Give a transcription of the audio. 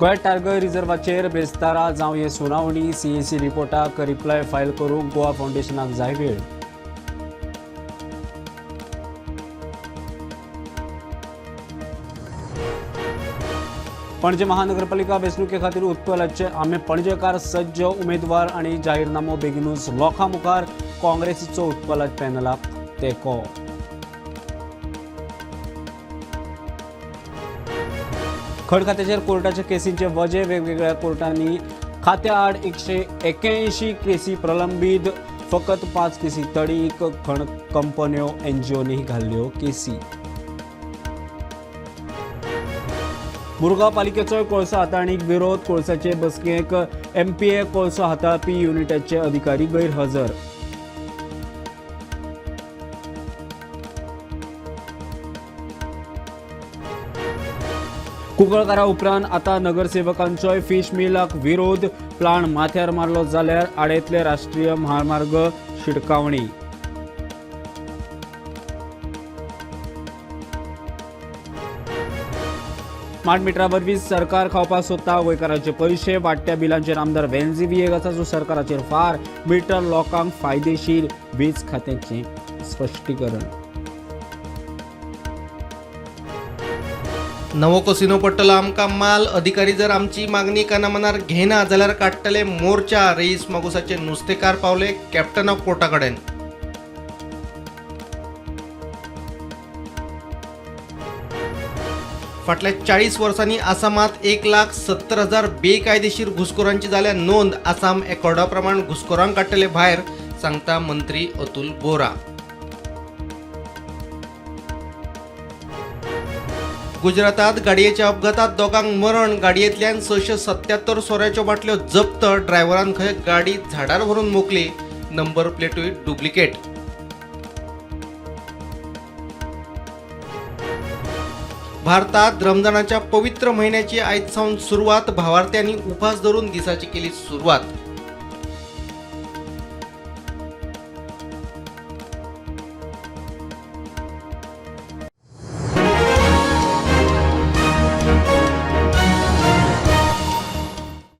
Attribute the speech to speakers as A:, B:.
A: Goa tiger रिझर्वाचेर बेस्तारा जावं हे सुनावणी सीएसी रिपोर्टाक रिप्लाय फायल करूंक गोवा फाउंडेशनाक जाय वेळ. पणजे महानगरपालिका वेंचणुके खातीर उत्कलाचे आमे पणजेकार सज्ज उमेदवार आनी जाहीरनामो बेगीनूच लोकां मुखार. काँग्रेसीचो उत्कला पॅनलाक तेंको. खड खात्याचेर कोर्टाच्या केसींचे वजे. वेगवेगळ्या कोर्टांनी खात्या आड 181 केसी प्रलंबीत. फकत 5 केसी तडीक. खण कंपन्यो एनजीओनी घाल्ल्यो केसी. मुरगांव पालिकेचो कोळसा हाताळणीक विरोध. कोळसाचे बसकेक एमपीए कोळसो हाताळपी युनिटाचे अधिकारी गैरहजर. कुंकळकारा उपरांत आता नगरसेवकांचोय फिश मिलाक विरोध. प्लान माथ्यार मारलो जाल्यार आडेतले राष्ट्रीय महामार्ग शिडकावणी. स्मार्ट मिटरा वरवीं सरकार खावपाक सोदता गोंयकारांचे पयशे. वाडट्या बिलांचेर आमदार वेंझी वियेगाचाचो सरकाराचेर फार. मिटर लोकांक फायदेशीर. वीज खात्याचें स्पश्टीकरण.
B: नवो कसिनो पडटलो आमकां माल. अधिकारी जर आमची मागणी कानामनार घेना जाल्यार काडटले मोर्चा. रईस मागुसाचे नुस्तेकार पावले कॅप्टन ऑफ कोर्टा कडेन. फाटल्या 40 वर्सांनी आसामात 1,70,000 बेकायदेशीर घुसखोरांची जाल्या नोंद. आसाम एकॉर्डा प्रमाण घुसखोरांक काडटले भायर, सांगता मंत्री अतुल बोरा. गुजरातात गाडयेच्या अपघातात दोगांक मरण. गाडयेंतल्यान 677 सोऱ्याच्यो बाटल्यो जप्त. ड्रायव्हरान खंय गाडी झाडार व्हरून मोकली. Number प्लेटूय duplicate. भारतात रमजानाच्या पवित्र महिन्याची आयज सावन सुरवात. भावार्थ्यांनी उपास धरून दिसाची केली सुरवात.